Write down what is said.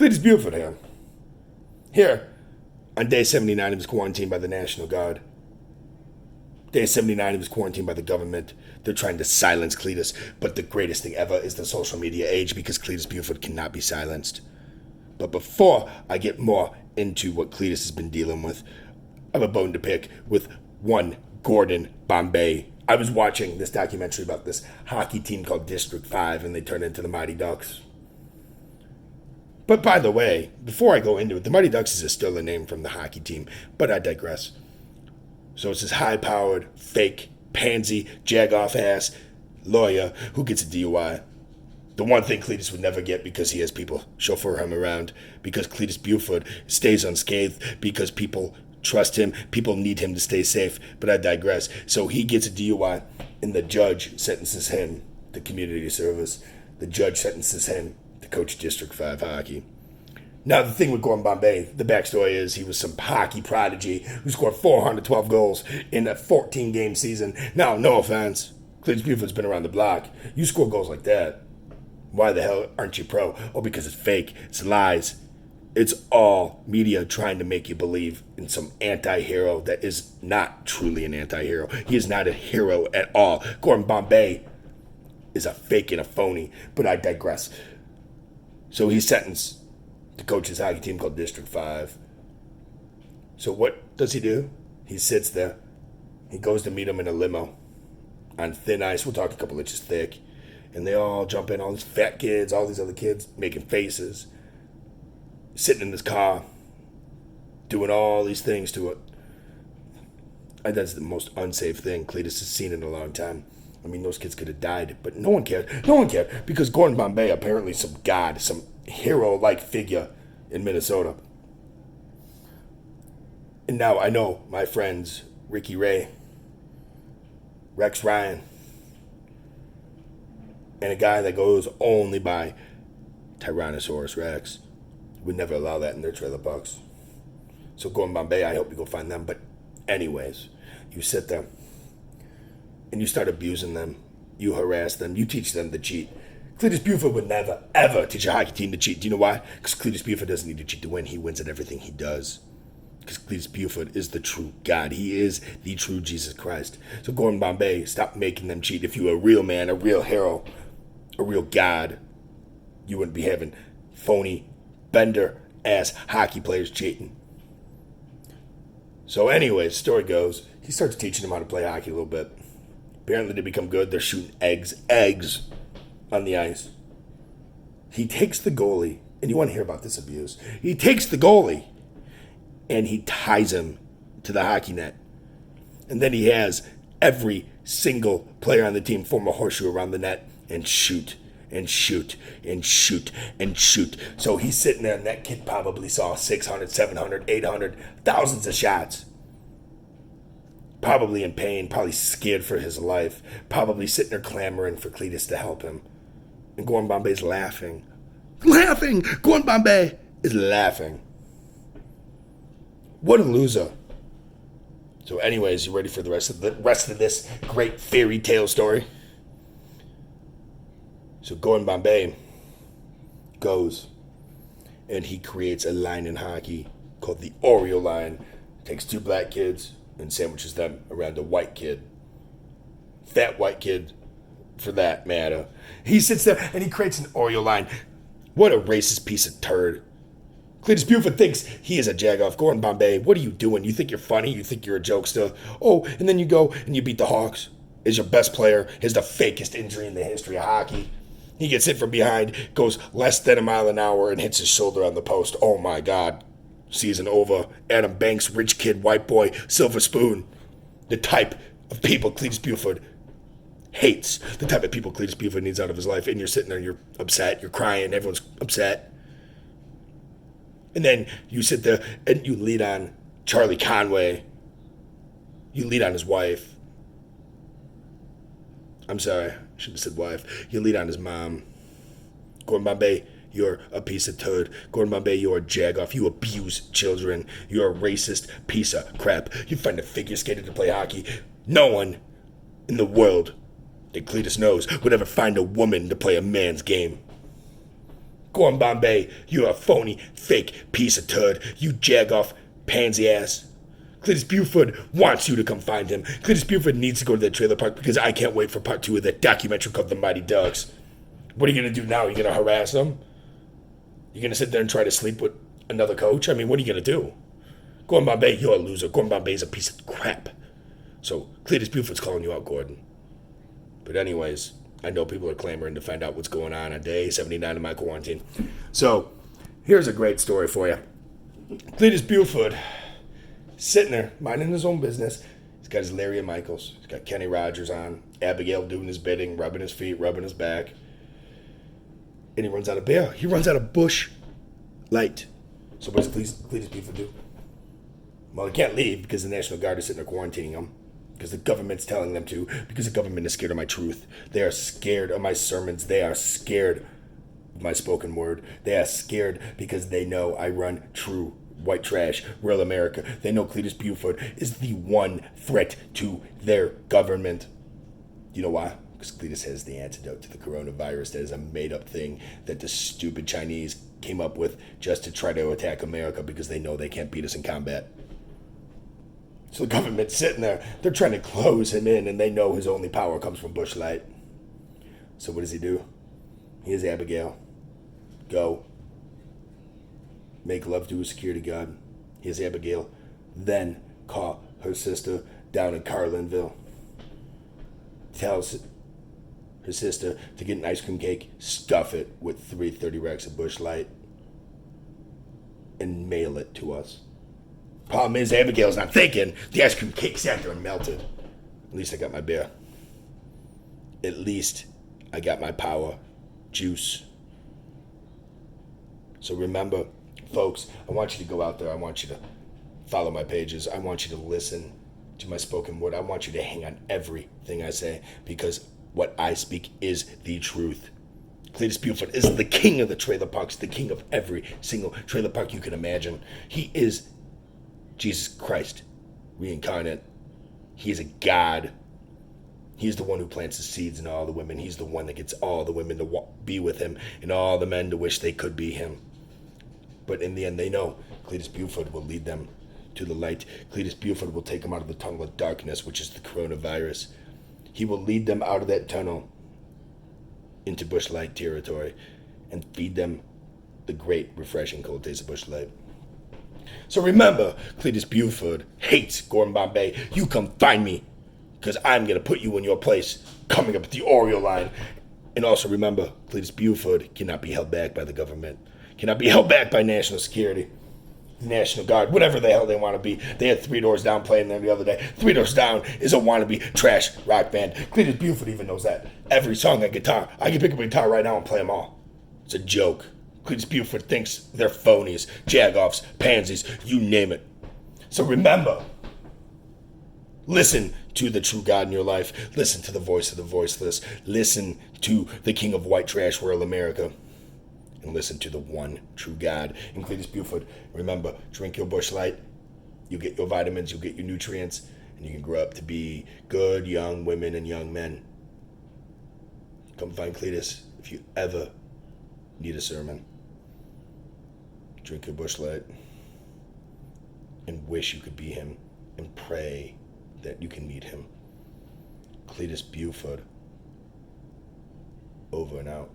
Cletus Buford here. Here, on day 79, he was quarantined by the National Guard. Day 79, he was quarantined by the government. They're trying to silence Cletus, but the greatest thing ever is the social media age because Cletus Buford cannot be silenced. But before I get more into what Cletus has been dealing with, I have a bone to pick with one Gordon Bombay. I was watching this documentary about this hockey team called District 5, and they turned into the Mighty Ducks. But by the way, before I go into it, the Mighty Ducks is still a name from the hockey team, but I digress. So it's this high-powered, fake, pansy, jag-off-ass lawyer who gets a DUI. The one thing Cletus would never get because he has people chauffeur him around, because Cletus Buford stays unscathed, because people trust him, people need him to stay safe, but I digress. So he gets a DUI, and the judge sentences him to community service. The judge sentences him to coach District 5 hockey. Now, the thing with Gordon Bombay, the backstory is he was some hockey prodigy who scored 412 goals in a 14-game season. Now, no offense, Cletus Buford's been around the block. You score goals like that, why the hell aren't you pro? Oh, because it's fake. It's lies. It's all media trying to make you believe in some anti-hero that is not truly an anti-hero. He is not a hero at all. Gordon Bombay is a fake and a phony, but I digress. So he's sentenced to coach his hockey team called District 5. So what does he do? He sits there. He goes to meet him in a limo on thin ice. We'll talk a couple inches thick. And they all jump in, all these fat kids, all these other kids making faces, sitting in this car, doing all these things to it. And that's the most unsafe thing Cletus has seen in a long time. I mean, those kids could have died, but no one cared. No one cared because Gordon Bombay, apparently some god, some hero-like figure in Minnesota. And now I know my friends Ricky Ray, Rex Ryan, and a guy that goes only by Tyrannosaurus Rex would never allow that in their trailer parks. So Gordon Bombay, I hope you go find them. But anyways, you sit there and you start abusing them. You harass them. You teach them to cheat. Cletus Buford would never, ever teach a hockey team to cheat. Do you know why? Because Cletus Buford doesn't need to cheat to win. He wins at everything he does. Because Cletus Buford is the true God. He is the true Jesus Christ. So Gordon Bombay, stop making them cheat. If you were a real man, a real hero, a real God, you wouldn't be having phony, bender-ass hockey players cheating. So anyways, story goes, he starts teaching them how to play hockey a little bit. Apparently they become good. They're shooting eggs on the ice. He takes the goalie, and you want to hear about this abuse. He takes the goalie, and he ties him to the hockey net. And then he has every single player on the team form a horseshoe around the net and shoot and shoot and shoot and shoot. So he's sitting there, and that kid probably saw 600, 700, 800, thousands of shots. Probably in pain, probably scared for his life, probably sitting there clamoring for Cletus to help him. And Gordon Bombay's laughing. Laughing! Gordon Bombay is laughing. What a loser. So anyways, you ready for the rest of this great fairy tale story? So Gordon Bombay goes and he creates a line in hockey called the Oreo line. Takes two black kids and sandwiches them around a white kid. Fat white kid, for that matter. He sits there and he creates an Oreo line. What a racist piece of turd. Cletus Buford thinks he is a jagoff. Gordon Bombay, what are you doing? You think you're funny? You think you're a jokester? Oh, and then you go and you beat the Hawks. Is your best player, is the fakest injury in the history of hockey. He gets hit from behind, goes less than a mile an hour, and hits his shoulder on the post. Oh my God. Season over. Adam Banks, rich kid, white boy, silver spoon. The type of people Cletus Buford hates. The type of people Cletus Buford needs out of his life. And you're sitting there and you're upset. You're crying. Everyone's upset. And then you sit there and you lead on Charlie Conway. You lead on his wife. I'm sorry, I shouldn't have said wife. You lead on his mom. Gordon Bombay, you're a piece of turd. Gordon Bombay, you're a jagoff. You abuse children. You're a racist piece of crap. You find a figure skater to play hockey. No one in the world that Cletus knows would ever find a woman to play a man's game. Go on, Bombay. You're a phony, fake piece of turd. You jag-off pansy ass. Cletus Buford wants you to come find him. Cletus Buford needs to go to that trailer park because I can't wait for part 2 of that documentary called The Mighty Ducks. What are you going to do now? Are you going to harass him? You're going to sit there and try to sleep with another coach? I mean, what are you going to do? Gordon Bombay, you're a loser. Gordon Bombay is a piece of crap. So Cletus Buford's calling you out, Gordon. But anyways, I know people are clamoring to find out what's going on day 79 of my quarantine. So here's a great story for you. Cletus Buford, sitting there, minding his own business. He's got his Larry and Michaels. He's got Kenny Rogers on. Abigail doing his bidding, rubbing his feet, rubbing his back. And he runs out of beer. He runs out of Busch Light. So what does Cletus Buford do? Well, he can't leave because the National Guard is sitting there quarantining him. Because the government's telling them to. Because the government is scared of my truth. They are scared of my sermons. They are scared of my spoken word. They are scared because they know I run true white trash, real America. They know Cletus Buford is the one threat to their government. You know why? Because Cletus has the antidote to the coronavirus. That is a made-up thing that the stupid Chinese came up with just to try to attack America because they know they can't beat us in combat. So the government's sitting there. They're trying to close him in, and they know his only power comes from Busch Light. So what does he do? He has Abigail go make love to a security guard. He has Abigail then call her sister down in Carlinville. Tells her sister to get an ice cream cake, stuff it with 330 racks of Busch Light, and mail it to us. Problem is, Abigail's not thinking. The ice cream cake sat there and melted. At least I got my beer. At least I got my power juice. So remember, folks, I want you to go out there. I want you to follow my pages. I want you to listen to my spoken word. I want you to hang on everything I say because what I speak is the truth. Cletus Buford is the king of the trailer parks, the king of every single trailer park you can imagine. He is Jesus Christ reincarnate. He is a God. He is the one who plants the seeds in all the women. He's the one that gets all the women to be with him and all the men to wish they could be him. But in the end, they know Cletus Buford will lead them to the light. Cletus Buford will take them out of the tunnel of darkness, which is the coronavirus. He will lead them out of that tunnel into Busch Light territory and feed them the great, refreshing cold taste of Busch Light. So remember, Cletus Buford hates Gordon Bombay. You come find me, because I'm going to put you in your place, coming up at the Oreo line. And also remember, Cletus Buford cannot be held back by the government, cannot be held back by national security, National Guard, whatever the hell they want to be. They had 3 Doors Down playing them the other day. 3 Doors Down is a wannabe trash rock band. Cletus Buford even knows that. Every song on guitar, I can pick up a guitar right now and play them all. It's a joke. Cletus Buford thinks they're phonies, jag-offs, pansies, you name it. So remember, listen to the true God in your life. Listen to the voice of the voiceless. Listen to the king of white trash, rural America. And listen to the one true God in Cletus Buford. Remember, drink your Busch Light. You'll get your vitamins, you'll get your nutrients, and you can grow up to be good young women and young men. Come find Cletus if you ever need a sermon. Drink your Busch Light and wish you could be him and pray that you can meet him. Cletus Buford, over and out.